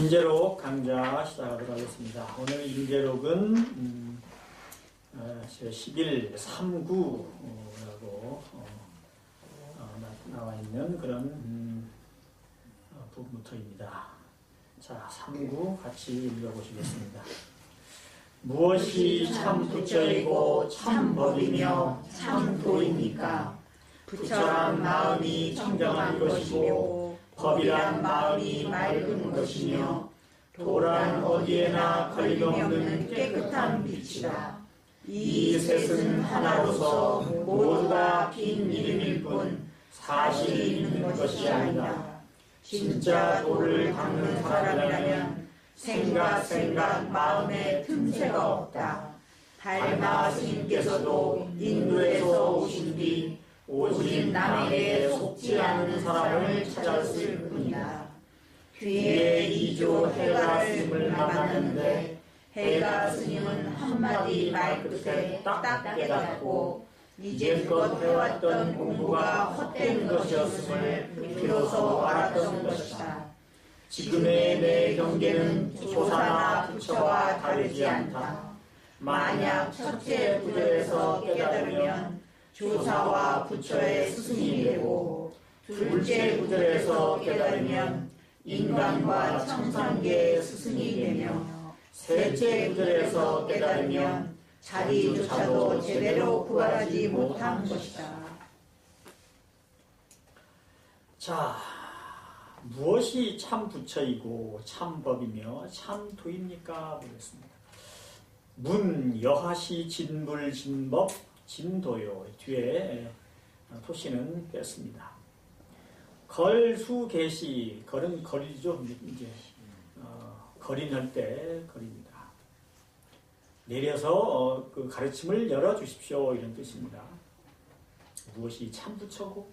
인재록 강좌 시작하도록 하겠습니다. 오늘 인재록은 제11 3구라고 나와 있는 그런 부분부터입니다. 자, 3구 같이 읽어보시겠습니다. 무엇이 참 부처이고 참 법이며 참 도입니까? 부처란 마음이 청정한 것이고 법이란 마음이 맑은 것이며 도란 어디에나 걸림없는 깨끗한 빛이다. 이 셋은 하나로서 모두가 빈 이름일 뿐 사실이 있는 것이 아니다. 진짜 도를 닦는 사람이라면 생각 마음에 틈새가 없다. 달마 스님께서도 인도에서 오신 뒤 오직 남에게 속지 않는 사람을 찾았을 뿐이다. 뒤에 이조 해가 스님을 만났는데 해가 스님은 한마디 말끝에 딱 깨닫고 이제껏 해왔던 공부가 헛된 것이었음을 비로소 알았던 것이다. 지금의 내 경계는 조사나 부처와 다르지 않다. 만약 첫째 구절에서 깨달으면 조사와 부처의 스승이 되고 둘째 구절에서 깨달으면 인간과 청산계의 스승이 되며 셋째 구절에서 깨달으면 자리조차도 제대로 구하지 못한 것이다. 자, 무엇이 참 부처이고 참 법이며 참 도입니까? 보겠습니다. 문 여하시 진불 진법 진도요. 뒤에 토시는 뺐습니다. 걸수 계시, 걸은 거리죠. 이제 거린할 때 거리입니다. 내려서 그 가르침을 열어주십시오. 이런 뜻입니다. 무엇이 참 부처고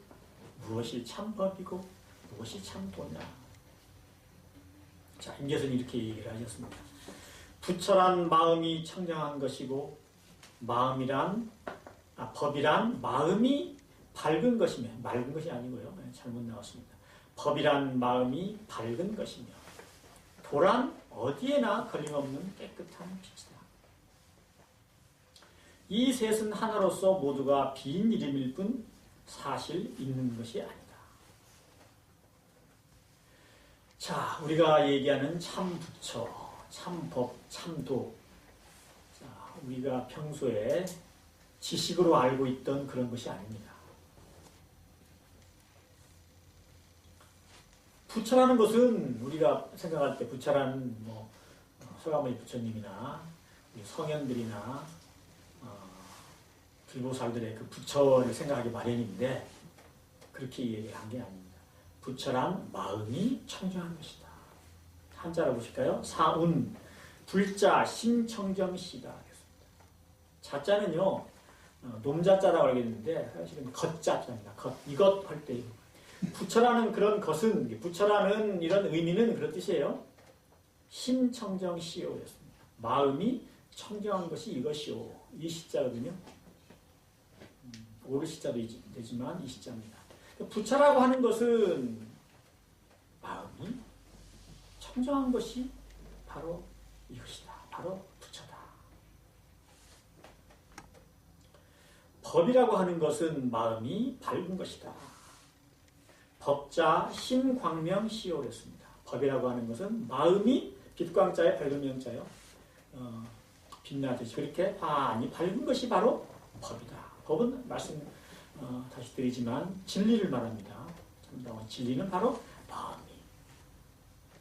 무엇이 참 법이고 무엇이 참 도냐. 자, 임계선이 이렇게 얘기를 하셨습니다. 부처란 마음이 청정한 것이고 법이란 마음이 밝은 것이며, 맑은 것이 아니고요. 잘못 나왔습니다. 법이란 마음이 밝은 것이며, 도란 어디에나 걸림없는 깨끗한 빛이다. 이 셋은 하나로서 모두가 빈 이름일 뿐 사실 있는 것이 아니다. 자, 우리가 얘기하는 참 부처, 참 법, 참 도. 자, 우리가 평소에 지식으로 알고 있던 그런 것이 아닙니다. 부처라는 것은 우리가 생각할 때 부처라는 서가모니 부처님이나 성현들이나 불보살들의 그 부처를 생각하기 마련인데 그렇게 얘기한 게 아닙니다. 부처란 마음이 청정한 것이다. 한자로 보실까요? 사운 불자 심청정시다. 자자는요 놈자자라고 알겠는데 사실은 겉자자입니다. 이것 할 때 부처라는 그런 것은 부처라는 이런 의미는 그런 뜻이에요. 심청정시오였습니다. 마음이 청정한 것이 이것이오. 이 시자거든요. 오를 시자도 되지만 이 시자입니다. 부처라고 하는 것은 마음이 청정한 것이 바로 이것이다. 바로 부처다. 법이라고 하는 것은 마음이 밝은 것이다. 법자 심광명시오였습니다. 법이라고 하는 것은 마음이 빛광자에 밝은 명자요. 빛나듯이 그렇게 많이 밝은 것이 바로 법이다. 법은 말씀 다시 드리지만 진리를 말합니다. 진리는 바로 마음이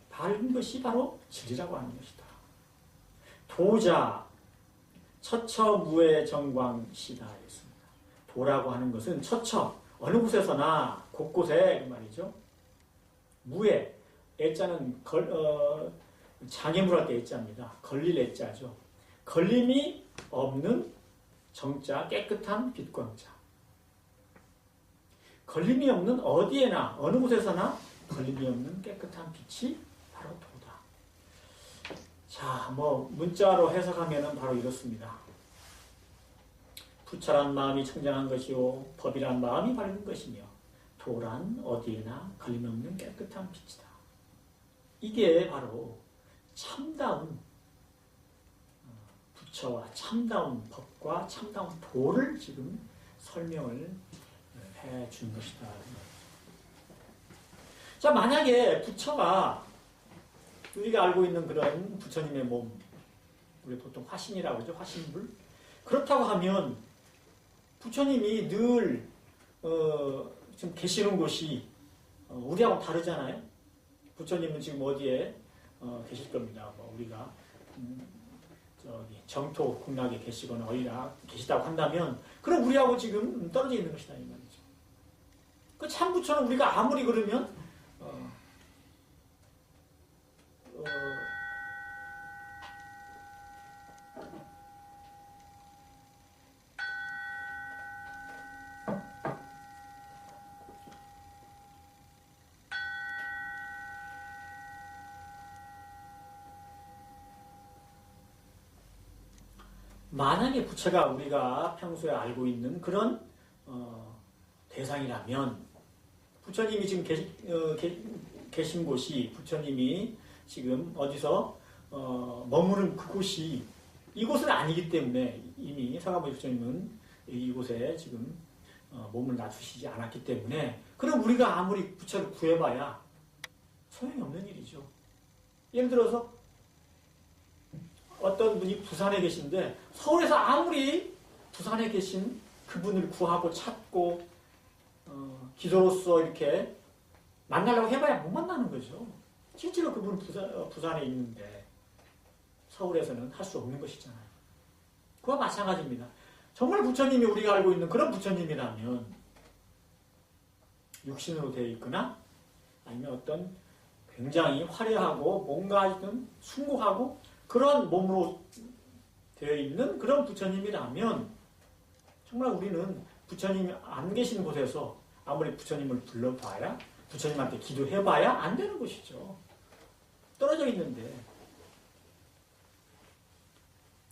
밝은 것이 바로 진리라고 하는 것이다. 도자 처처무의 정광시다 했습니다. 도라고 하는 것은 처처 어느 곳에서나 곳곳에 말이죠. 무에 애자는 장애물할 때 애자입니다. 걸릴 애자죠. 걸림이 없는 정자 깨끗한 빛광자. 걸림이 없는 어디에나 어느 곳에서나 걸림이 없는 깨끗한 빛이 바로 도다. 자, 문자로 해석하면은 바로 이렇습니다. 부처란 마음이 청정한 것이요 법이란 마음이 밝은 것이며 도란 어디에나 걸림없는 깨끗한 빛이다. 이게 바로 참다운 부처와 참다운 법과 참다운 도를 지금 설명을 해 준 것이다. 자, 만약에 부처가 우리가 알고 있는 그런 부처님의 몸, 우리 보통 화신이라고 하죠. 화신불. 그렇다고 하면 부처님이 늘 지금 계시는 곳이 우리하고 다르잖아요. 부처님은 지금 어디에 계실 겁니다. 뭐 우리가 저기 정토 극락에 계시거나 어디나 계시다고 한다면 그럼 우리하고 지금 떨어져 있는 것이다 이 말이죠. 그 참 부처는 우리가 아무리 그러면 만약에 부처가 우리가 평소에 알고 있는 그런 대상이라면 부처님이 지금 계신 곳이 부처님이 지금 어디서 머무는 그곳이 이곳은 아니기 때문에 이미 서가모니 부처님은 이곳에 지금 몸을 낮추시지 않았기 때문에 그럼 우리가 아무리 부처를 구해봐야 소용이 없는 일이죠. 예를 들어서 어떤 분이 부산에 계신데 서울에서 아무리 부산에 계신 그분을 구하고 찾고 기도로서 이렇게 만나려고 해봐야 못 만나는 거죠. 실제로 그분은 부산에 있는데 서울에서는 할 수 없는 것이잖아요. 그와 마찬가지입니다. 정말 부처님이 우리가 알고 있는 그런 부처님이라면 육신으로 되어 있거나 아니면 어떤 굉장히 화려하고 뭔가 좀 숭고하고 그런 몸으로 되어 있는 그런 부처님이라면 정말 우리는 부처님이 안 계신 곳에서 아무리 부처님을 불러봐야 부처님한테 기도해봐야 안 되는 것이죠. 떨어져 있는데.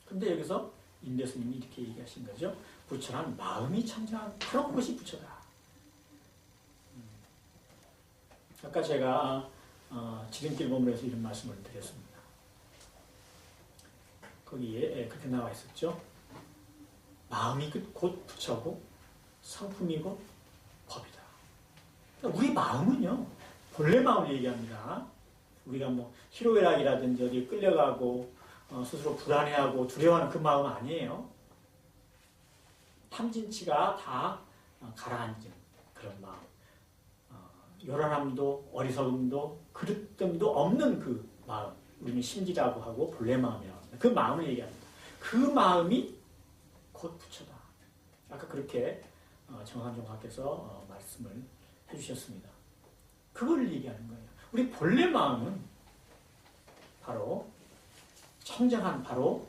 근데 여기서 인대스님이 이렇게 얘기하신 거죠. 부처란 마음이 청정한 바로 그것이 부처다. 아까 제가 지름길 본문에서 이런 말씀을 드렸습니다. 거기에 그렇게 나와 있었죠. 마음이 곧 부처고 성품이고 법이다. 그러니까 우리 마음은요. 본래 마음을 얘기합니다. 우리가 뭐 희로애락이라든지 어디 끌려가고 스스로 불안해하고 두려워하는 그 마음 아니에요. 탐진치가 다 가라앉은 그런 마음. 요란함도 어리석음도 그릇됨도 없는 그 마음. 우리는 심지라고 하고 본래 마음이라고 합니다. 그 마음을 얘기합니다. 그 마음이 곧 부처다. 아까 그렇게 정한종학께서 말씀을 해주셨습니다. 그걸 얘기하는 거예요. 우리 본래 마음은 바로 청정한 바로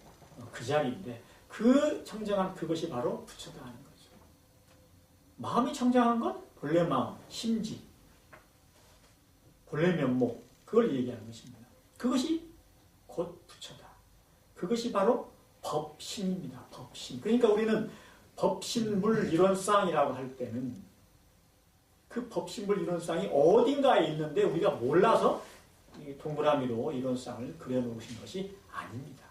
그 자리인데 그 청정한 그것이 바로 부처다 하는 거죠. 마음이 청정한 건 본래 마음, 심지, 본래 면목 그걸 얘기하는 것입니다. 그것이 곧 부처다. 그것이 바로 법신입니다. 법신. 그러니까 우리는 법신물 이론상이라고 할 때는 그 법신물 이론상이 어딘가에 있는데 우리가 몰라서 동그라미로 이론상을 그려놓으신 것이 아닙니다.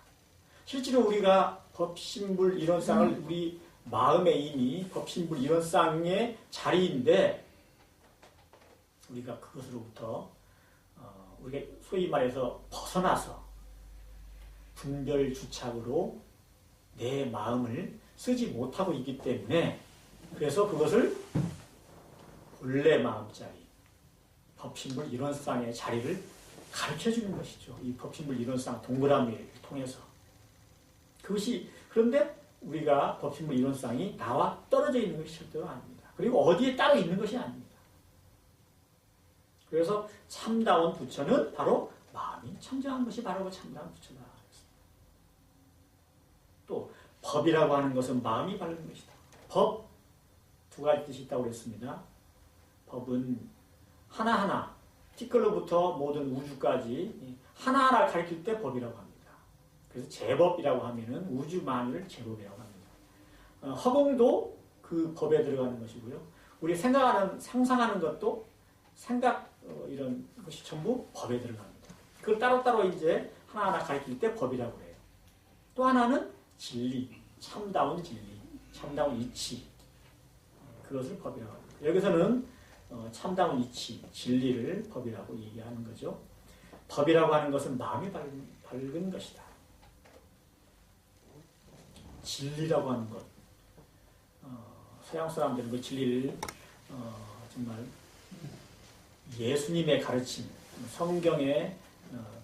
실제로 우리가 법신물 이론상을 우리 마음에 이미 법신물 이론상의 자리인데 우리가 그것으로부터 우리가 소위 말해서 벗어나서 분별주착으로 내 마음을 쓰지 못하고 있기 때문에 그래서 그것을 본래 마음자리, 법신물 이론상의 자리를 가르쳐주는 것이죠. 이 법신물 이론상 동그라미를 통해서. 그것이 그런데 우리가 법신물 이론상이 나와 떨어져 있는 것이 절대로 아닙니다. 그리고 어디에 따로 있는 것이 아닙니다. 그래서 참다운 부처는 바로 마음이 청정한 것이 바로 참다운 부처다. 또 법이라고 하는 것은 마음이 바른 것이다. 법 두 가지 뜻이 있다고 그랬습니다. 법은 하나하나 티끌로부터 모든 우주까지 하나하나 가르칠 때 법이라고 합니다. 그래서 제법이라고 하면은 우주 만유를 제법이라고 합니다. 허공도 그 법에 들어가는 것이고요. 우리 상상하는 것도 생각 이런 것이 전부 법에 들어갑니다. 그걸 따로따로 이제 하나하나 가르칠 때 법이라고 해요. 또 하나는 진리, 참다운 진리, 참다운 이치. 그것을 법이라고 합니다. 여기서는 참다운 이치, 진리를 법이라고 얘기하는 거죠. 법이라고 하는 것은 마음이 밝은 것이다. 진리라고 하는 것. 서양 사람들은 그 진리를 정말 예수님의 가르침, 성경의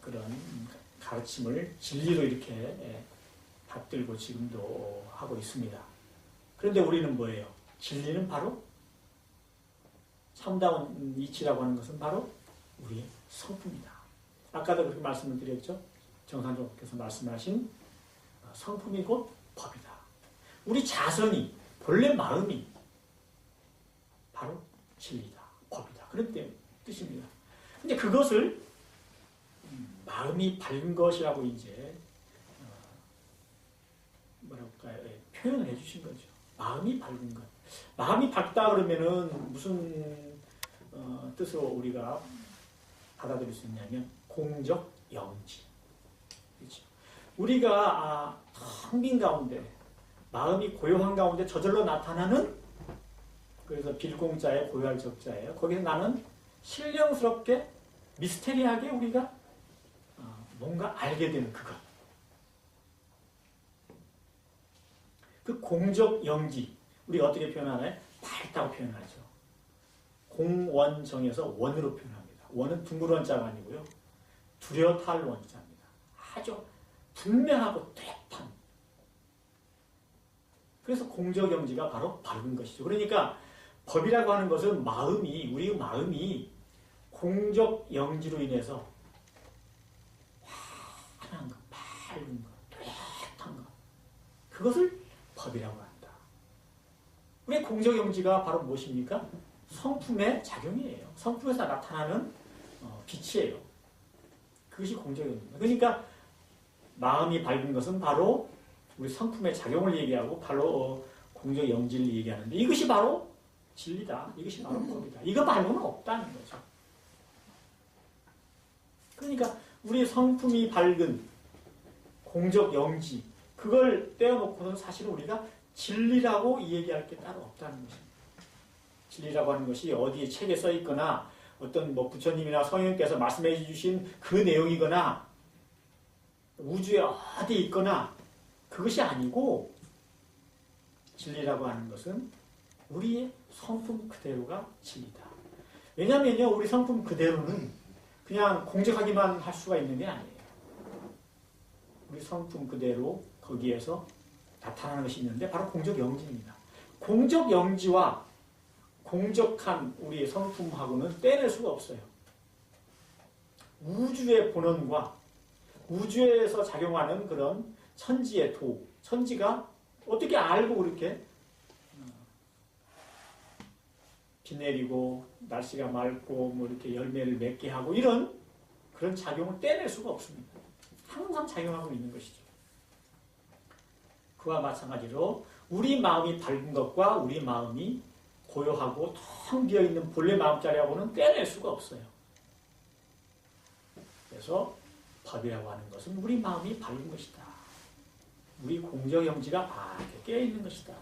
그런 가르침을 진리로 이렇게 받들고 지금도 하고 있습니다. 그런데 우리는 뭐예요? 진리는 바로 참다운 이치라고 하는 것은 바로 우리의 성품이다. 아까도 그렇게 말씀을 드렸죠. 정산조께서 말씀하신 성품이 곧 법이다. 우리 자성이 본래 마음이 바로 진리다. 법이다. 그런 뜻입니다. 근데 그것을 마음이 밝은 것이라고 이제 뭐랄까요? 표현을 해주신 거죠. 마음이 밝은 것. 마음이 밝다 그러면은 무슨 뜻으로 우리가 받아들일 수 있냐면 공적 영지. 그렇죠. 우리가 텅 빈 가운데 마음이 고요한 가운데 저절로 나타나는 그래서 빌공자에 고요할 적자예요. 거기서 나는 신령스럽게 미스테리하게 우리가 뭔가 알게 되는 그것. 그 공적 영지 우리가 어떻게 표현하나요? 밝다고 표현하죠. 공원정에서 원으로 표현합니다. 원은 둥그런자가 아니고요. 두려탈 원자입니다. 아주 분명하고 뚜렷한. 그래서 공적 영지가 바로 밝은 것이죠. 그러니까 법이라고 하는 것은 우리의 마음이 공적 영지로 인해서 환한 것, 밝은 것, 뚜렷한 것. 그것을 법이라고 한다. 우리의 공적 영지가 바로 무엇입니까? 성품의 작용이에요. 성품에서 나타나는 빛이에요. 그것이 공적 영지입니다. 그러니까 마음이 밝은 것은 바로 우리 성품의 작용을 얘기하고 바로 공적 영지를 얘기하는데 이것이 바로 진리다. 이것이 바로 법이다. 이거 말고는 없다는 거죠. 그러니까 우리 성품이 밝은 공적 영지 그걸 떼어놓고는 사실 우리가 진리라고 얘기할 게 따로 없다는 것입니다. 진리라고 하는 것이 어디에 책에 써 있거나 어떤 부처님이나 성령께서 말씀해 주신 그 내용이거나 우주에 어디 있거나 그것이 아니고 진리라고 하는 것은 우리의 성품 그대로가 진리다. 왜냐하면요, 우리 성품 그대로는 그냥 공적하기만 할 수가 있는 게 아니에요. 우리 성품 그대로 거기에서 나타나는 것이 있는데 바로 공적 영지입니다. 공적 영지와 공적한 우리의 성품하고는 떼낼 수가 없어요. 우주의 본원과 우주에서 작용하는 그런 천지의 도, 천지가 어떻게 알고 그렇게 비 내리고 날씨가 맑고 이렇게 열매를 맺게 하고 이런 그런 작용을 떼낼 수가 없습니다. 항상 작용하고 있는 것이죠. 그와 마찬가지로 우리 마음이 밝은 것과 우리 마음이 고요하고 텅 비어있는 본래 마음자리하고는 떼낼 수가 없어요. 그래서 법이라고 하는 것은 우리 마음이 밝은 것이다. 우리 공적 영지가 밝게 깨어있는 것이다.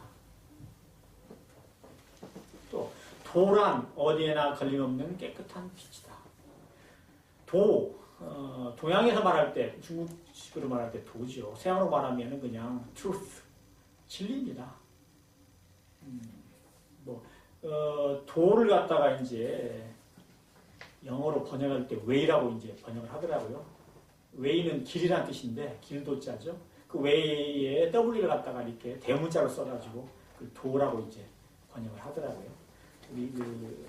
또 도란 어디에나 걸림없는 깨끗한 빛이다. 동양에서 말할 때, 중국식으로 말할 때 도죠. 서양으로 말하면 그냥 truth, 진리입니다. 도를 갖다가 이제 영어로 번역할 때 way라고 이제 번역을 하더라고요. way는 길이란 뜻인데 길도자죠. 그 way에 w를 갖다가 이렇게 대문자로 써가지고 그 도라고 이제 번역을 하더라고요. 우리 그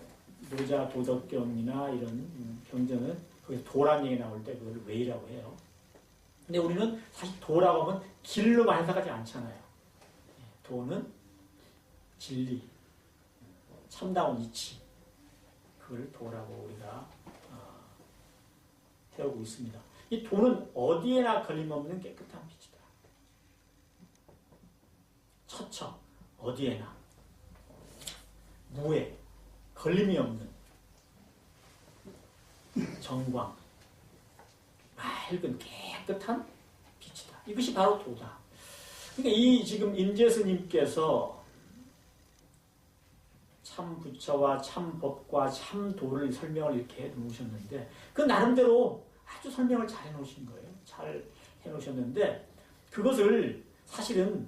노자 도덕경이나 이런 경전은 거기서 도란 얘기 나올 때 그걸 way라고 해요. 근데 우리는 사실 도라고 하면 길로만 해석하지 않잖아요. 도는 진리, 참다운 이치, 그걸 도라고 우리가 태우고 있습니다. 이 도는 어디에나 걸림없는 깨끗한 빛이다. 처처, 어디에나 무해, 걸림이 없는 정광, 밝은 깨끗한 빛이다. 이것이 바로 도다. 그러니까 이 지금 인재스님께서 참 부처와 참 법과 참 도를 설명을 이렇게 해놓으셨는데 그 나름대로 아주 설명을 잘 해놓으신 거예요. 잘 해놓으셨는데 그것을 사실은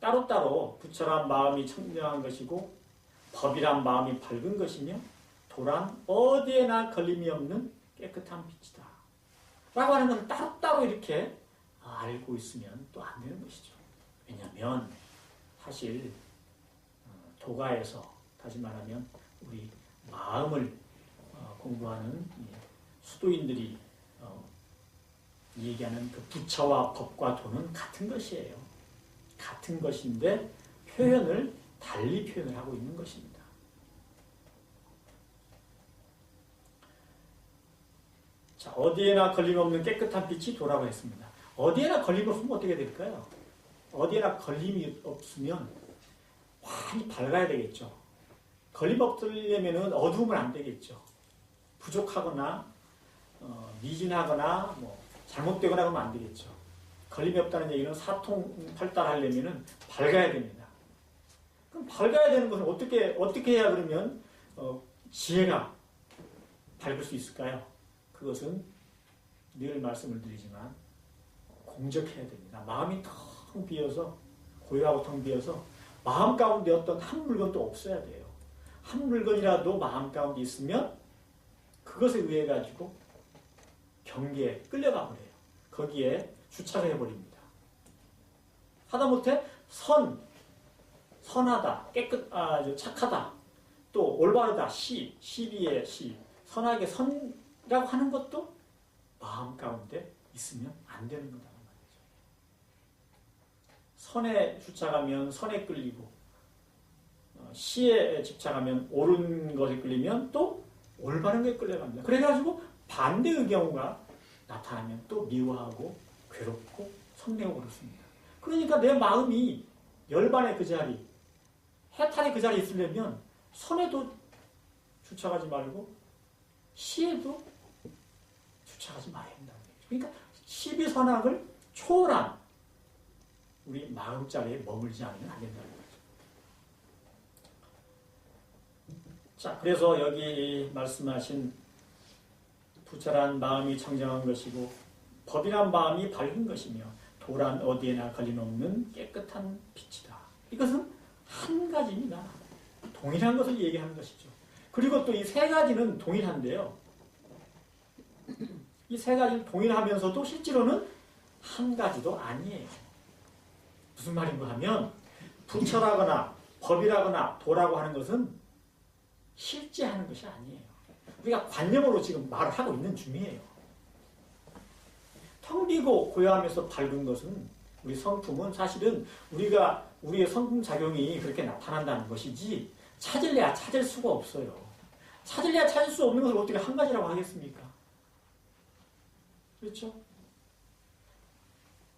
따로따로 부처란 마음이 청량한 것이고 법이란 마음이 밝은 것이며 도란 어디에나 걸림이 없는 깨끗한 빛이다. 라고 하는 건 따로따로 이렇게 알고 있으면 또 안 되는 것이죠. 왜냐하면 사실 도가에서 다시 말하면 우리 마음을 공부하는 수도인들이 얘기하는 그 부처와 법과 도는 같은 것이에요. 같은 것인데 표현을 달리 표현을 하고 있는 것입니다. 자, 어디에나 걸림없는 깨끗한 빛이 도라고 했습니다. 어디에나 걸림 없으면 어떻게 될까요? 어디에나 걸림이 없으면 많이 밝아야 되겠죠. 걸림 없으려면 어두우면 안 되겠죠. 부족하거나 미진하거나 잘못되거나 그러면 안 되겠죠. 걸림이 없다는 얘기는 사통팔달하려면 밝아야 됩니다. 그럼 밝아야 되는 것은 어떻게 해야 그러면 지혜가 밝을 수 있을까요? 그것은 늘 말씀을 드리지만 공적해야 됩니다. 마음이 텅 비어서 고요하고 텅 비어서 마음 가운데 어떤 한 물건도 없어야 돼요. 한 물건이라도 마음 가운데 있으면 그것에 의해 가지고 경계에 끌려가 버려요. 거기에 주차를 해버립니다. 하다못해 선하다, 착하다, 또 올바르다, 시비의 시, 선하게 선이라고 하는 것도 마음 가운데 있으면 안 되는 거다. 선에 주착하면 선에 끌리고 시에 집착하면 옳은 것에 끌리면 또 올바른 것에 끌려갑니다. 그래가지고 반대의 경우가 나타나면 또 미워하고 괴롭고 성내고 그렇습니다. 그러니까 내 마음이 열반의 그 자리, 해탈의 그 자리에 있으려면 선에도 주착하지 말고 시에도 주착하지 말아야 한다는 거죠. 그러니까 시비선악을 초월한 우리 마음자리에 머물지 않으면 안 된다는 거죠. 자, 그래서 여기 말씀하신 부처란 마음이 청정한 것이고 법이란 마음이 밝은 것이며 도란 어디에나 걸림없는 깨끗한 빛이다. 이것은 한 가지입니다. 동일한 것을 얘기하는 것이죠. 그리고 또 이 세 가지는 동일한데요. 이 세 가지는 동일하면서도 실제로는 한 가지도 아니에요. 무슨 말인가 하면 부처라거나 법이라거나 도라고 하는 것은 실제 하는 것이 아니에요. 우리가 관념으로 지금 말을 하고 있는 중이에요. 텅 비고 고요하면서 밝은 것은 우리 성품은 사실은 우리의 성품 작용이 그렇게 나타난다는 것이지 찾을래야 찾을 수가 없어요. 찾을래야 찾을 수 없는 것을 어떻게 한 가지라고 하겠습니까? 그렇죠?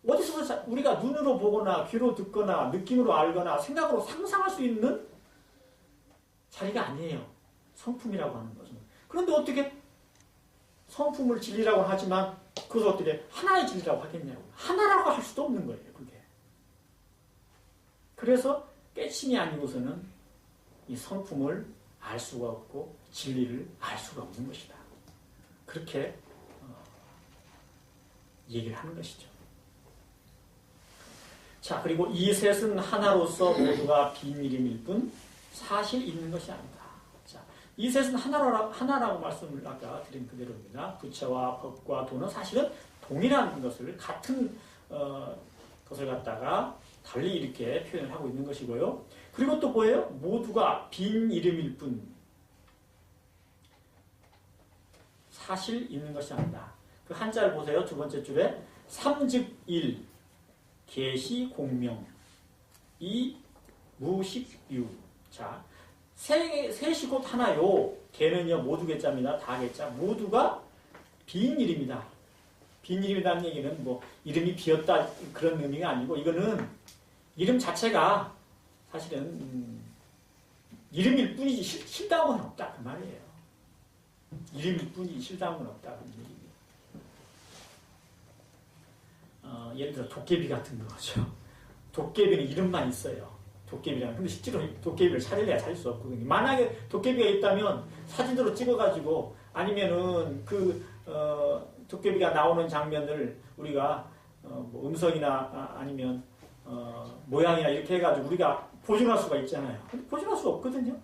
어디서 우리가 눈으로 보거나 귀로 듣거나 느낌으로 알거나 생각으로 상상할 수 있는 자리가 아니에요. 성품이라고 하는 것은. 그런데 어떻게 성품을 진리라고 하지만 그것을 어떻게 하나의 진리라고 하겠냐고. 하나라고 할 수도 없는 거예요. 그게. 그래서 깨침이 아니고서는 이 성품을 알 수가 없고 진리를 알 수가 없는 것이다. 그렇게 얘기를 하는 것이죠. 자, 그리고 이 셋은 하나로서 모두가 비밀임일 뿐 사실 있는 것이 아니다. 자, 이 셋은 하나라고 말씀을 아까 드린 그대로입니다. 부처와 법과 도는 사실은 동일한 것을 같은 것을 갖다가 달리 이렇게 표현을 하고 있는 것이고요. 그리고 또 뭐예요? 모두가 빈 이름일 뿐 사실 있는 것이 아니다. 그 한자를 보세요. 두 번째 줄에 삼즉일 계시 공명 이 무식유. 자, 셋이 곧 하나요. 개는요 모두 개자입니다. 다 개자. 모두가 빈 이름이다. 빈 이름이라는 얘기는 뭐 이름이 비었다 그런 의미가 아니고 이거는 이름 자체가 사실은 이름일 뿐이지 실다운 건 없다 그 말이에요. 이름일 뿐이지 실다운 건 없다 그 얘기입니다. 예를 들어 도깨비 같은 거죠. 도깨비는 이름만 있어요. 도깨비라는. 근데 실제로 도깨비를 찾을래야 찾을 수 없거든요. 만약에 도깨비가 있다면 사진으로 찍어가지고 아니면은 도깨비가 나오는 장면을 우리가 뭐 음성이나 아니면 모양이나 이렇게 해가지고 우리가 보존할 수가 있잖아요. 근데 보존할 수가 없거든요.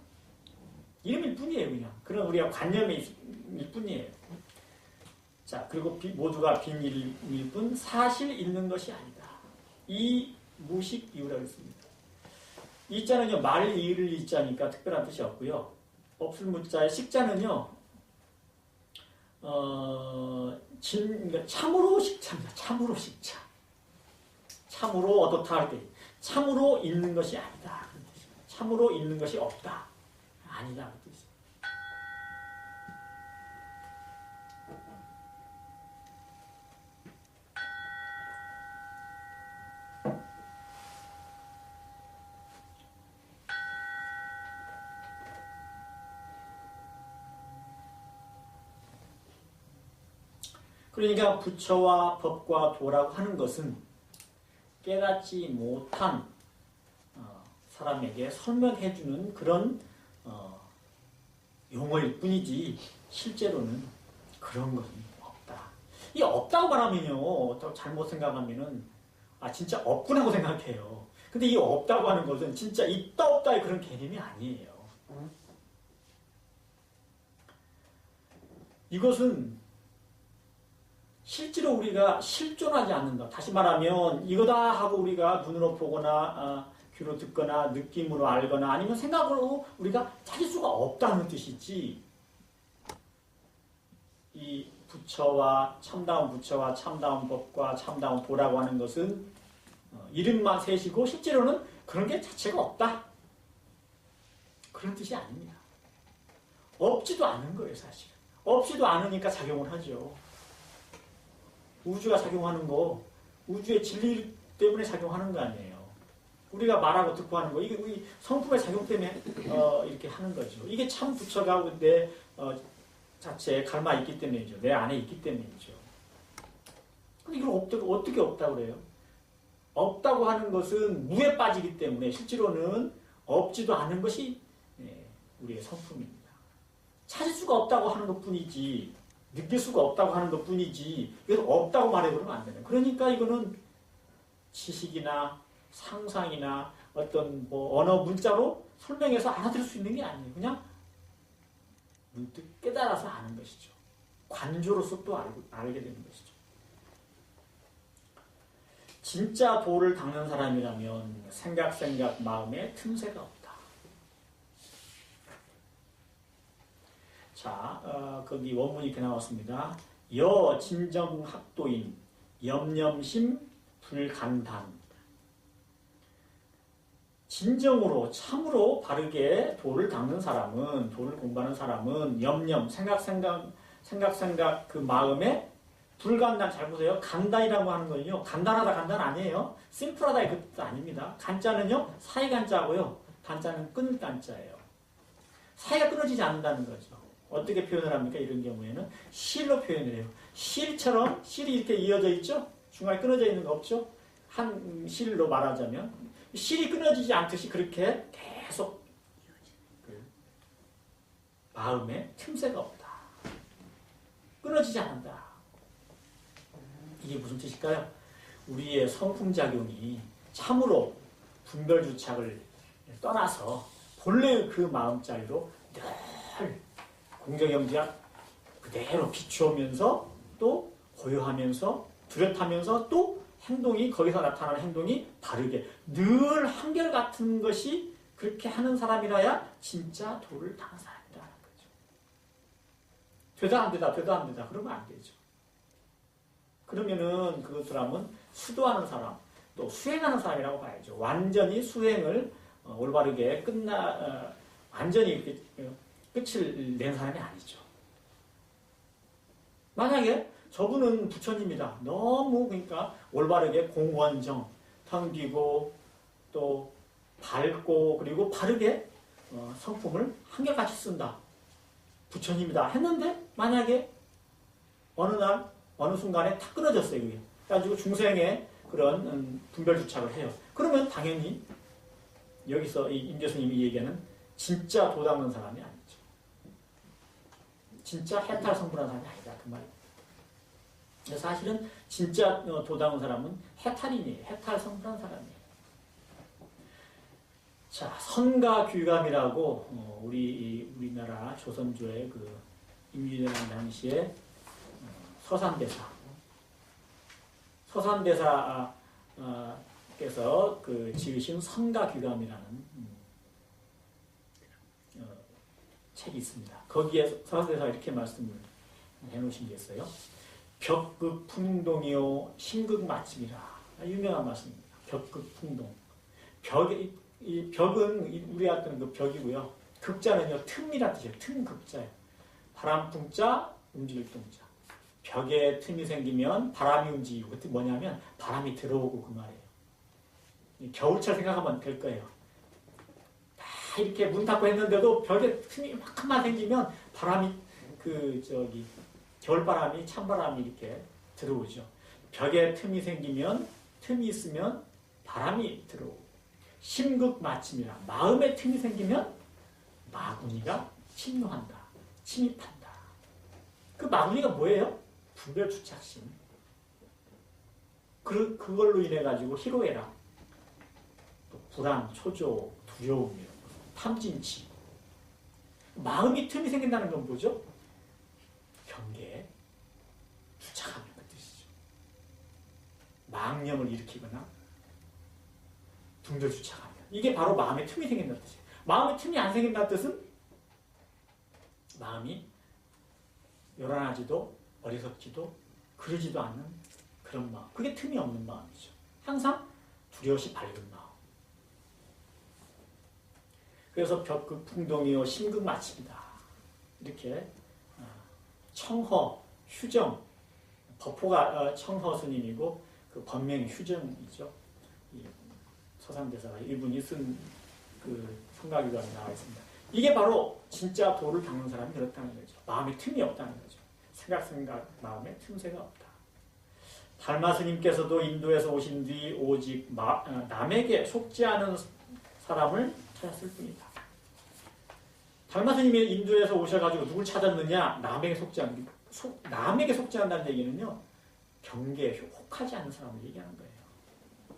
이름일 뿐이에요, 그냥. 그런 우리가 관념일 뿐이에요. 자, 그리고 모두가 비밀일 뿐 사실 있는 것이 아니다. 이 무식 이유라고 했습니다. 이 자는요, 말 이을 이자니까 특별한 뜻이 없고요. 없을 문자의 식자는요, 참으로 식자입니다. 참으로 식자. 참으로 어떻다 할 때, 참으로 있는 것이 아니다. 참으로 있는 것이 없다. 아니다. 그 뜻이에요. 그러니까 부처와 법과 도라고 하는 것은 깨닫지 못한 사람에게 설명해주는 그런 용어일 뿐이지 실제로는 그런 것은 없다. 이 없다고 말하면요, 잘못 생각하면은 진짜 없구나고 생각해요. 근데 이 없다고 하는 것은 진짜 있다 없다의 그런 개념이 아니에요. 이것은 실제로 우리가 실존하지 않는다. 다시 말하면 이거다 하고 우리가 눈으로 보거나 귀로 듣거나 느낌으로 알거나 아니면 생각으로 우리가 찾을 수가 없다는 뜻이지. 이 부처와 참다운 법과 참다운 도라고 하는 것은 이름만 셋이고 실제로는 그런 게 자체가 없다. 그런 뜻이 아닙니다. 없지도 않은 거예요, 사실. 없지도 않으니까 작용을 하죠. 우주가 작용하는 거, 우주의 진리 때문에 작용하는 거 아니에요. 우리가 말하고 듣고 하는 거, 이게 우리 성품의 작용 때문에 이렇게 하는 거죠. 이게 참 부처가 내 자체에 갈마 있기 때문이죠. 내 안에 있기 때문이죠. 근데 이걸 어떻게 없다고 그래요? 없다고 하는 것은 무에 빠지기 때문에 실제로는 없지도 않은 것이 우리의 성품입니다. 찾을 수가 없다고 하는 것 뿐이지, 느낄 수가 없다고 하는 것 뿐이지, 이건 없다고 말해버리면 안 되는. 그러니까 이거는 지식이나 상상이나 어떤 언어 문자로 설명해서 알아들을 수 있는 게 아니에요. 그냥 문득 깨달아서 아는 것이죠. 관조로서 또 알게 되는 것이죠. 진짜 도를 닦는 사람이라면 생각 마음에 틈새가 없다. 자, 거기 원문이 이렇게 나왔습니다. 여 진정학도인 염념심 불간단. 진정으로 참으로 바르게 도를 닦는 사람은, 도를 공부하는 사람은 염념 생각 그 마음에 불간단. 잘 보세요. 간단이라고 하는 거는요, 간단하다 간단 아니에요. 심플하다 그 뜻 아닙니다. 간자는요 사이 간자고요, 간자는 끈 간자예요. 사이가 끊어지지 않는다는 거죠. 어떻게 표현을 합니까? 이런 경우에는 실로 표현을 해요. 실처럼 실이 이렇게 이어져 있죠? 중간에 끊어져 있는 거 없죠? 한 실로 말하자면 실이 끊어지지 않듯이 그렇게 계속 마음에 틈새가 없다. 끊어지지 않는다. 이게 무슨 뜻일까요? 우리의 성품작용이 참으로 분별주착을 떠나서 본래 그 마음자리로 늘 공경영지학 그대로 비추면서 또 고요하면서 뚜렷하면서 또 행동이, 거기서 나타나는 행동이 바르게 늘 한결같은 것이, 그렇게 하는 사람이라야 진짜 도를 닦는 사람이라는 거죠. 되다 안 되다 그러면 안 되죠. 그러면은 그 사람은 수도하는 사람, 또 수행하는 사람이라고 봐야죠. 완전히 수행을 올바르게 완전히 이렇게 끝을 낸 사람이 아니죠. 만약에 저분은 부처님이다. 너무 그러니까 올바르게 공원정, 텅기고 또 밝고 그리고 바르게 성품을 한결같이 쓴다. 부처님이다 했는데 만약에 어느 날 어느 순간에 탁 끊어졌어요. 그게. 가지고 중생의 그런 분별 주착을 해요. 그러면 당연히 여기서 임 교수님이 얘기하는 진짜 도 닦는 사람이 아니죠. 진짜 해탈 성불한 사람이 아니다. 그 말이에요. 사실은 진짜 도 닦는 사람은 해탈인이에요. 해탈 성불한 사람이에요. 자, 선가귀감이라고 우리나라 조선조의 그 임유대란 당시에 서산대사께서 그 지으신 선가귀감이라는 책이 있습니다. 거기에 서산대사가 이렇게 말씀을 해놓으신 게 있어요. 벽극 풍동이요 신극 맛집이라. 유명한 말씀입니다. 벽극 풍동. 이 벽은 우리가 쓰는 그 벽이고요. 극자는요 틈이란 뜻이에요. 틈 극자예요. 바람풍자 움직일 동자. 벽에 틈이 생기면 바람이 움직이고 그게 뭐냐면 바람이 들어오고 그 말이에요. 겨울철 생각하면 될 거예요. 다 이렇게 문 닫고 했는데도 벽에 틈이 막만 생기면 바람이 겨울바람이 찬바람이 이렇게 들어오죠. 벽에 틈이 생기면 틈이 있으면 바람이 들어오고 심극마침이라 마음에 틈이 생기면 마구니가 침노한다. 침입한다. 그 마구니가 뭐예요? 분별주착심. 그걸로 인해 가지고 희로애락, 또 불안, 초조, 두려움, 탐진치. 마음이 틈이 생긴다는 건 뭐죠? 경계에 주착하는 그 뜻이죠. 망념을 일으키거나 분별주착하면 이게 바로 마음에 틈이 생긴다는 뜻이에요. 마음에 틈이 안 생긴다는 뜻은 마음이 요란하지도 어리석지도 그러지도 않는 그런 마음. 그게 틈이 없는 마음이죠. 항상 두려워시 밝은 마음. 그래서 벽극 풍동이요 심극 마침이다. 이렇게 청허, 휴정, 법호가 청허 스님이고 그 법명이 휴정이죠. 서산대사가 이분이 쓴 그 성가기관에 나와 있습니다. 이게 바로 진짜 도를 닦는 사람이 그렇다는 거죠. 마음에 틈이 없다는 거죠. 생각 마음에 틈새가 없다. 달마 스님께서도 인도에서 오신 뒤 오직 남에게 속지 않은 사람을 찾았을 뿐이다. 달마 스님이 인도에서 오셔가지고 누굴 찾았느냐? 남에게 속지 않는다는 얘기는요. 경계에 혹하지 않는 사람을 얘기하는 거예요.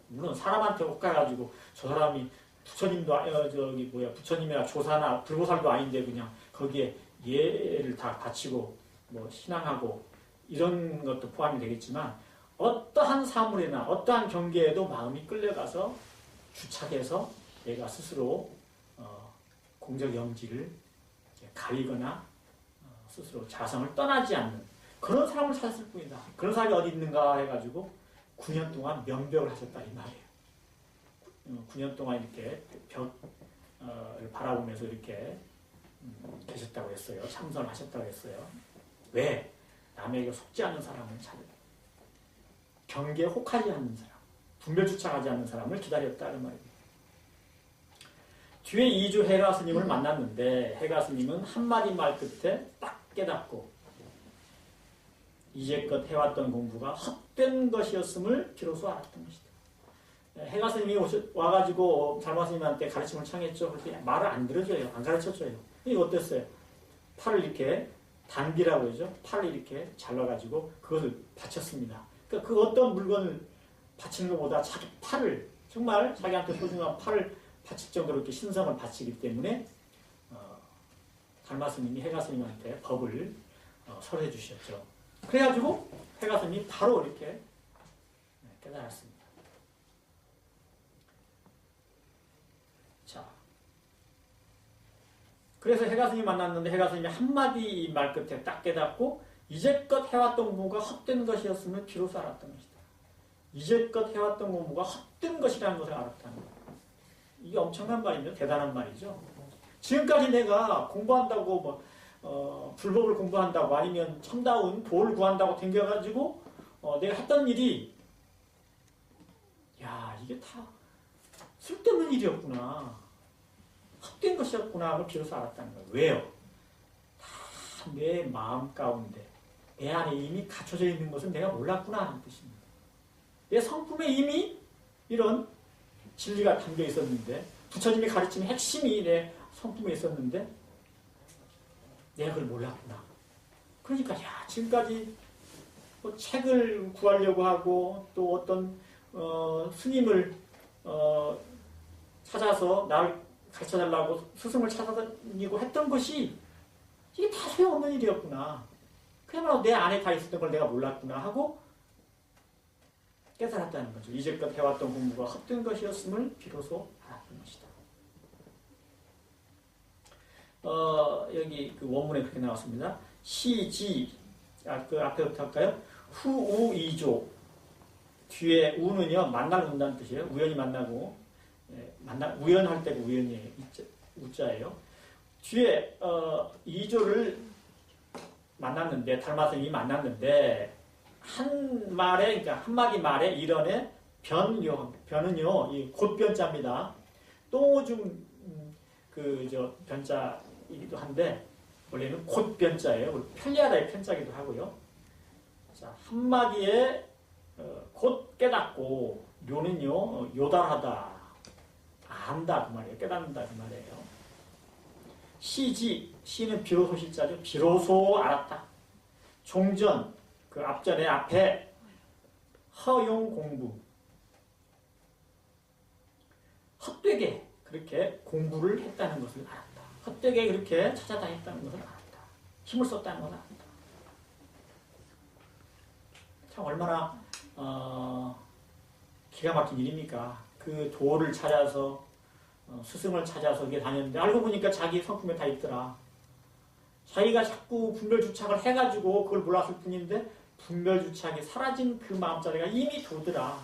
물론 사람한테 혹가가지고 저 사람이 부처님이나 조사나 불보살도 아닌데 그냥 거기에 예를 다 바치고 뭐 신앙하고 이런 것도 포함이 되겠지만 어떠한 사물이나 어떠한 경계에도 마음이 끌려가서 주착해서 내가 스스로 공적영지를 가리거나 스스로 자성을 떠나지 않는 그런 사람을 찾았을 뿐이다. 그런 사람이 어디 있는가 해가지고 9년 동안 면벽을 하셨다 이 말이에요. 9년 동안 이렇게 벽을 바라보면서 이렇게 계셨다고 했어요. 참선을 하셨다고 했어요. 왜? 남에게 속지 않는 사람을 찾으려. 경계에 혹하지 않는 사람, 분별주착하지 않는 사람을 기다렸다는 말입니다. 뒤에 2주 해가 스님을 만났는데 해가 스님은 한마디 말 끝에 딱 깨닫고 이제껏 해왔던 공부가 헛된 것이었음을 비로소 알았던 것이다. 해가 스님이 와가지고 달마 스님한테 가르침을 청했죠. 그렇게 말을 안 들어줘요. 안 가르쳐줘요. 이게 어땠어요? 팔을 이렇게 단비라고 그러죠. 팔을 이렇게 잘라가지고 그것을 바쳤습니다. 그러니까 그 어떤 물건을 바치는 것보다 자기 팔을 정말 자기한테 소중한 팔을 바칠 정도로 이렇게 신성을 바치기 때문에 달마 스님이 해가 스님한테 법을 설해 주셨죠. 그래가지고 해가 스님이 바로 이렇게 깨달았습니다. 자, 그래서 해가 스님 만났는데 해가 스님이 한마디 말 끝에 딱 깨닫고 이제껏 해왔던 공부가 헛된 것이었으면 비로소 알았던 것이다. 이제껏 해왔던 공부가 헛된 것이라는 것을 알았다는 거예요. 이게 엄청난 말이죠. 대단한 말이죠. 지금까지 내가 공부한다고 불법을 공부한다고 아니면 참다운 도를 구한다고 댕겨가지고 내가 했던 일이 야 이게 다 쓸데없는 일이었구나. 헛된 것이었구나 하고 비로소 알았다는 거예요. 왜요? 다 내 마음 가운데 내 안에 이미 갖춰져 있는 것은 내가 몰랐구나 하는 뜻입니다. 내 성품에 이미 이런 진리가 담겨 있었는데, 부처님이 가르치는 핵심이 내 성품에 있었는데 내가 그걸 몰랐구나. 그러니까 지금까지 뭐 책을 구하려고 하고 또 어떤 스님을 찾아서 나를 가르쳐달라고 스승을 찾아다니고 했던 것이 이게 다 소용없는 일이었구나. 그야말로 내 안에 다 있었던 걸 내가 몰랐구나 하고 깨달았다는 거죠. 이제껏 해왔던 공부가 헛된 것이었음을 비로소 알았던 것이다. 여기 그 원문에 그렇게 나왔습니다. 시지, 그 앞에부터 할까요? 후우이조. 뒤에 우는요, 만나는다는 뜻이에요. 우연히 만나고, 우연할 때가 우연이에요. 우자예요. 뒤에, 이조를 만났는데, 달마스님이 만났는데, 한 말에, 그러니까 한마디 말에 일언에 변은요, 이 곧변자입니다. 똥오줌, 변자이기도 한데, 원래는 곧변자예요. 편리하다의 편자기도 하고요. 자, 한마디에 곧 깨닫고, 료는요, 요달하다, 안다, 그 말이에요. 깨닫는다, 그 말이에요. 시지, 시는 비로소 시자죠. 비로소 알았다. 종전, 그 앞전에 앞에 허용 공부, 헛되게 그렇게 공부를 했다는 것을 알았다. 헛되게 그렇게 찾아다녔다는 것을 알았다. 힘을 썼다는 것을 알았다. 참 얼마나 기가 막힌 일입니까? 그 도를 찾아서 스승을 찾아서 이게 다녔는데 알고 보니까 자기 성품에 다 있더라. 자기가 자꾸 분별주착을 해가지고 그걸 몰랐을 뿐인데 분별주착이 사라진 그 마음자리가 이미 도더라.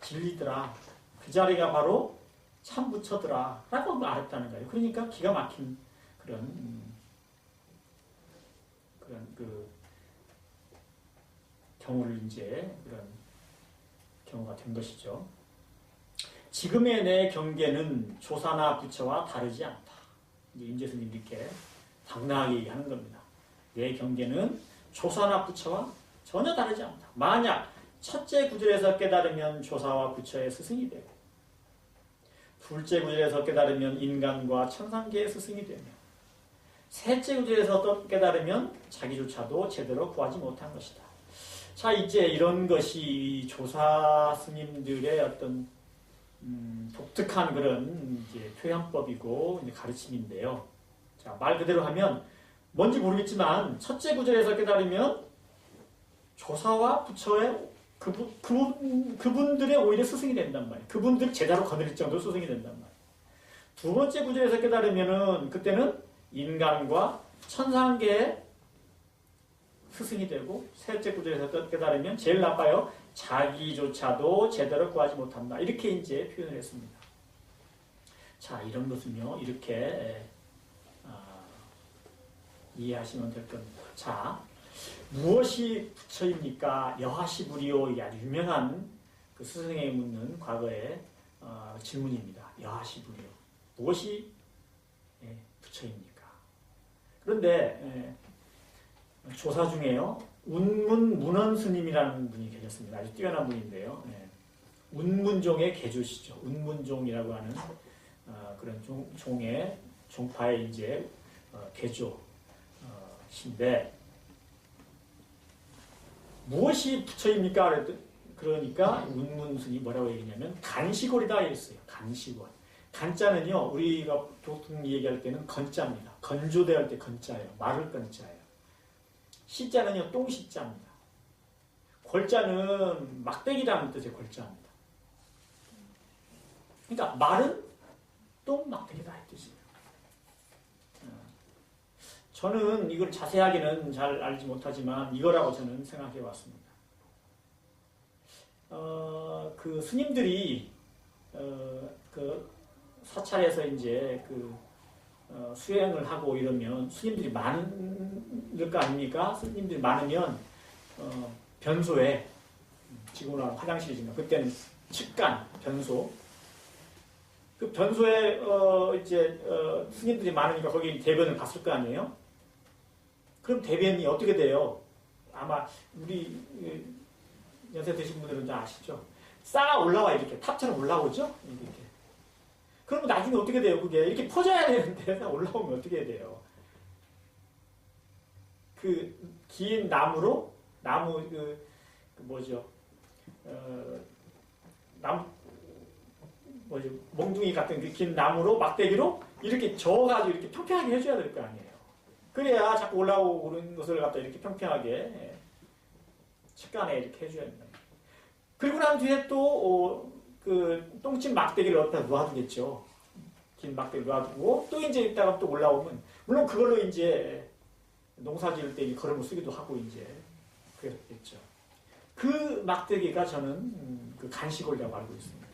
진리더라. 그 자리가 바로 참부처더라. 라고 알았다는 거예요. 그러니까 기가 막힌 그런 그 경우를 이제 그런 경우가 된 것이죠. 지금의 내 경계는 조사나 부처와 다르지 않다. 이제 임재스님 이렇게 당당하게 얘기하는 겁니다. 내 경계는 조사나 부처와 전혀 다르지 않다. 만약 첫째 구절에서 깨달으면 조사와 부처의 스승이 되고 둘째 구절에서 깨달으면 인간과 천상계의 스승이 되며 셋째 구절에서 깨달으면 자기조차도 제대로 구하지 못한 것이다. 자, 이제 이런 것이 조사 스님들의 어떤 독특한 그런 이제 표현법이고 이제 가르침인데요. 자, 말 그대로 하면 뭔지 모르겠지만 첫째 구절에서 깨달으면 조사와 부처의 그분들의 오히려 스승이 된단 말이에요. 그분들 제자로 거느릴 정도로 스승이 된단 말이에요. 두 번째 구절에서 깨달으면은 그때는 인간과 천상계의 스승이 되고 셋째 구절에서 깨달으면 제일 나빠요. 자기조차도 제대로 구하지 못한다. 이렇게 이제 표현을 했습니다. 자, 이런 것은요, 이렇게 이해하시면 될 겁니다. 자, 무엇이 부처입니까? 여하시부리오, 이 아주 유명한 그 스승에게 묻는 과거의 질문입니다. 여하시부리오. 무엇이 부처입니까? 그런데 조사 중에요, 운문문원 스님이라는 분이 계셨습니다. 아주 뛰어난 분인데요. 운문종의 개조시죠. 운문종이라고 하는 그런 종의 종파의 이제 개조신데 무엇이 부처입니까? 그러니까 운문스님이 뭐라고 얘기냐면 간시골이다 이랬어요. 간시골. 간자는요, 우리가 보통 얘기할 때는 건자입니다. 건조대할 때 건자예요. 마를 건자예요. 시자는요, 똥시자입니다. 골자는 막대기라는 뜻의 골자입니다. 그러니까 말은 똥 막대기다 이 뜻이에요. 저는 이걸 자세하게는 잘 알지 못하지만 이거라고 저는 생각해 왔습니다. 그 스님들이 그 사찰에서 이제 수행을 하고 이러면 스님들이 많을 거 아닙니까? 스님들이 많으면 변소에 지금으로 하면 화장실이지만 그때는 측간 변소. 그 변소에 이제 스님들이 많으니까 거기 대변을 갔을 거 아니에요? 그럼 대변이 어떻게 돼요? 아마 우리 연세 드신 분들은 다 아시죠? 쌓아 올라와 이렇게 탑처럼 올라오죠? 이렇게. 그러면 나중에 어떻게 돼요? 그게 이렇게 퍼져야 되는데 올라오면 어떻게 돼요? 그 긴 나무 뭐죠? 나무 뭐죠? 몽둥이 같은 그 긴 나무로 막대기로 이렇게 저어가지고 이렇게 평평하게 해줘야 될 거 아니에요. 그래야 자꾸 올라오는 것을 갖다 이렇게 평평하게 측간에 이렇게 해줘야 된다. 그리고 난 뒤에 또 그 똥집 막대기를 어디다 놓아두겠죠. 긴 막대기 놓아두고 또 이제 이따가 또 올라오면 물론 그걸로 이제 농사 지을 때 걸음을 쓰기도 하고 이제 그랬겠죠. 그 막대기가 저는 그 간식원이라고 알고 있습니다.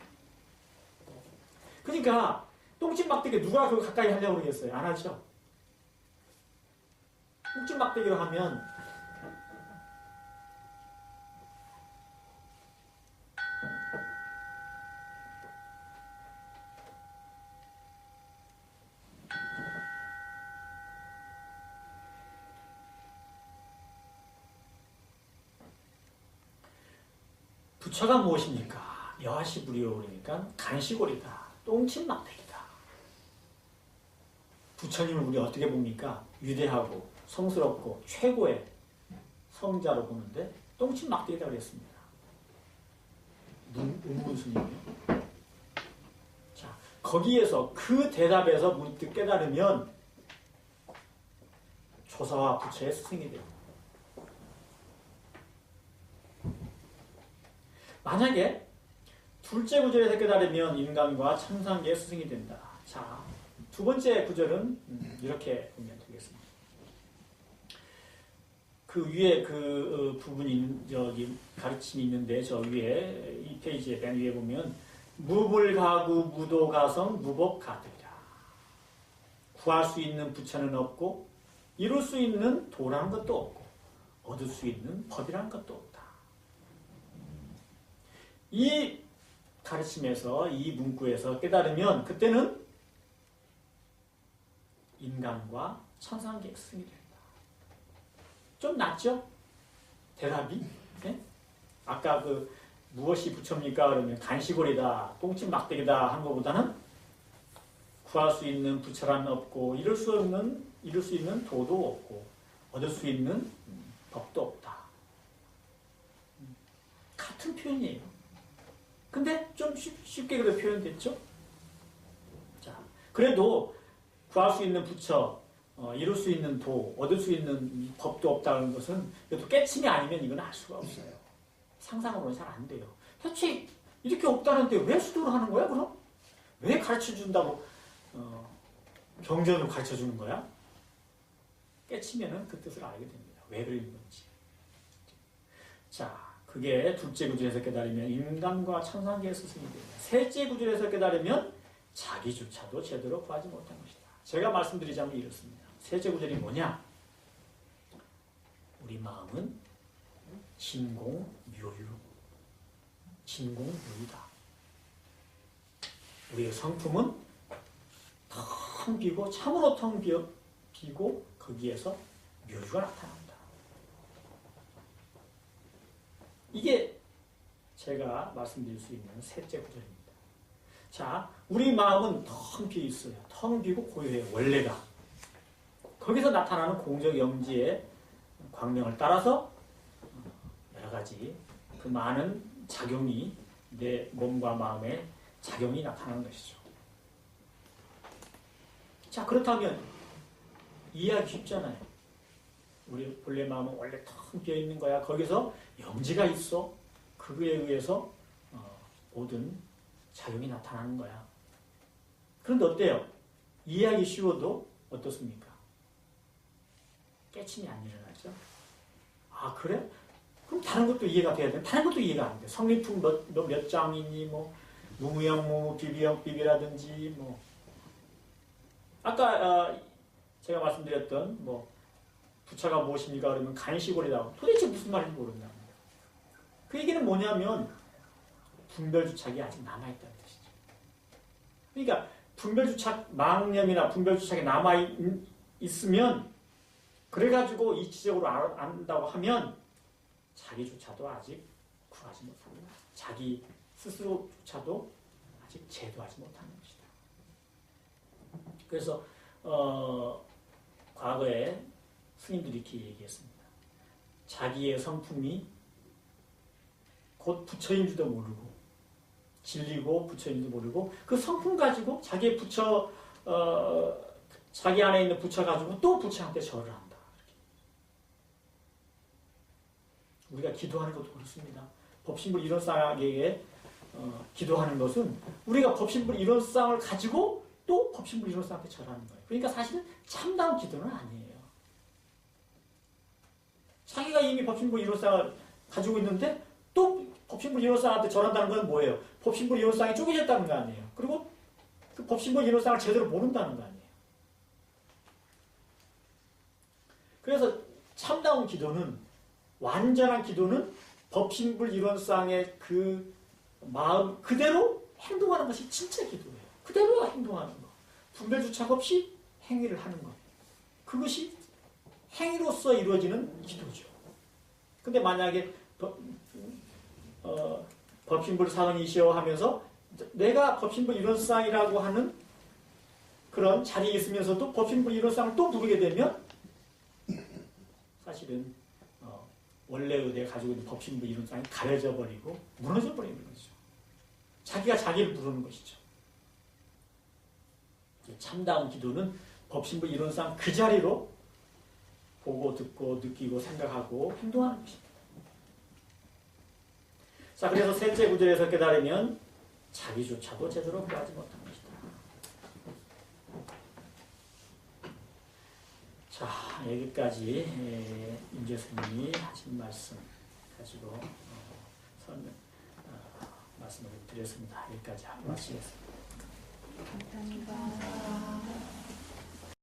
그러니까 똥집 막대기 누가 그 가까이 하려고 그러겠어요? 안 하죠. 똥집 막대기로 하면 부처가 무엇입니까? 여하시부리오 그러니까 간식오리다. 똥침 막대기다. 부처님을 우리 어떻게 봅니까? 위대하고 성스럽고 최고의 성자로 보는데 똥침 막대기다 그랬습니다. 운문스님이요. 자, 거기에서 그 대답에서 문득 깨달으면 조사와 부처의 스승이 돼요. 만약에 둘째 구절에서 깨달으면 인간과 천상계의 스승이 된다. 자, 두 번째 구절은 이렇게 보면 되겠습니다. 그 위에 그 부분이 저기 가르침이 있는데 저 위에 이 페이지에 맨 위에 보면 무불가구 무도가성 무법가득이라. 구할 수 있는 부처는 없고 이룰 수 있는 도라는 것도 없고 얻을 수 있는 법이라는 것도 없다. 이 가르침에서 이 문구에서 깨달으면 그때는 인간과 천상계의 스승이 된다. 좀 낫죠? 대답이? 네? 아까 그 무엇이 부처입니까? 그러면 간식오리다, 똥집 막대기다 한 것보다는 구할 수 있는 부처란 없고 이룰 수 있는 도도 없고 얻을 수 있는 법도 없다. 같은 표현이에요. 근데 좀 쉽게 그래 표현됐죠? 자, 그래도 구할 수 있는 부처, 이룰 수 있는 도, 얻을 수 있는 법도 없다는 것은 이것도 깨침이 아니면 이건 알 수가 없어요. 상상으로는 잘 안 돼요. 대체 이렇게 없다는데 왜 수도를 하는 거야, 그럼? 왜 가르쳐 준다고 경전으로 가르쳐 주는 거야? 깨치면은 그 뜻을 알게 됩니다. 왜 그런 건지. 자, 그게 둘째 구절에서 깨달으면 인간과 천상계의 스승이 됩니다. 셋째 구절에서 깨달으면 자기조차도 제대로 구하지 못한 것이다. 제가 말씀드리자면 이렇습니다. 셋째 구절이 뭐냐? 우리 마음은 진공묘유다. 우리의 성품은 텅 비고 참으로 텅 비고 거기에서 묘유가 나타납니다. 이게 제가 말씀드릴 수 있는 셋째 구절입니다. 자, 우리 마음은 텅 비어 있어요. 텅 비고 고요해요. 원래가. 거기서 나타나는 공적 영지의 광명을 따라서 여러 가지 그 많은 작용이 내 몸과 마음에 작용이 나타나는 것이죠. 자, 그렇다면 이해하기 쉽잖아요. 우리 본래 마음은 원래 텅 비어 있는 거야. 거기서 영지가 있어. 그거에 의해서 모든 작용이 나타나는 거야. 그런데 어때요? 이해하기 쉬워도 어떻습니까? 깨침이 안 일어나죠? 아, 그래? 그럼 다른 것도 이해가 돼야 돼. 다른 것도 이해가 안 돼. 성리품 몇 장이니, 뭐, 무무형, 비비형, 비비라든지, 뭐. 아까, 제가 말씀드렸던, 뭐, 부처가 무엇입니까? 그러면 간식오리다. 도대체 무슨 말인지 모른다. 그 얘기는 뭐냐면, 분별주착이 아직 남아있다는 뜻이죠. 그러니까, 분별주착, 망념이나 분별주착이 남아있으면, 그래가지고 이치적으로 안다고 하면, 자기조차도 아직 구하지 못합니다. 자기 스스로조차도 아직 제도하지 못하는 것이다. 그래서 과거에 스님들이 이렇게 얘기했습니다. 자기의 성품이 곧 부처인 줄도 모르고 진리고 부처인 줄도 모르고 그 성품 가지고 자기의 부처 자기 안에 있는 부처 가지고 또 부처한테 절을 한다. 우리가 기도하는 것도 그렇습니다. 법신불 이론상에게 기도하는 것은 우리가 법신불 이론상을 가지고 또 법신불 이론상한테 절하는 거예요. 그러니까 사실은 참다운 기도는 아니에요. 자기가 이미 법신불 이론상을 가지고 있는데 또 법신불 이론상한테 절한다는 건 뭐예요? 법신불 이론상이 쪼개졌다는 거 아니에요. 그리고 그 법신불 이론상을 제대로 모른다는 거 아니에요. 그래서 참다운 기도는 완전한 기도는 법신불 이론상의 그 마음 그대로 행동하는 것이 진짜 기도예요. 그대로 행동하는 것. 분별주착 없이 행위를 하는 것. 그것이 행위로서 이루어지는 기도죠. 근데 만약에 법신불 사언이시여 하면서 내가 법신불 이론상이라고 하는 그런 자리에 있으면서도 법신불 이론상을 또 부르게 되면 사실은 원래 의대 가지고 있는 법신불 이론상이 가려져 버리고 무너져 버리는 거죠. 자기가 자기를 부르는 것이죠. 참다운 기도는 법신불 이론상 그 자리로 보고 듣고 느끼고 생각하고 행동하는 것입니다. 자, 그래서 셋째 구절에서 깨달으면 자기조차도 제대로 구하지 못한 것이다. 자, 여기까지 임재 스님이 하신 말씀 가지고 말씀을 드렸습니다. 여기까지 하고 마치겠습니다.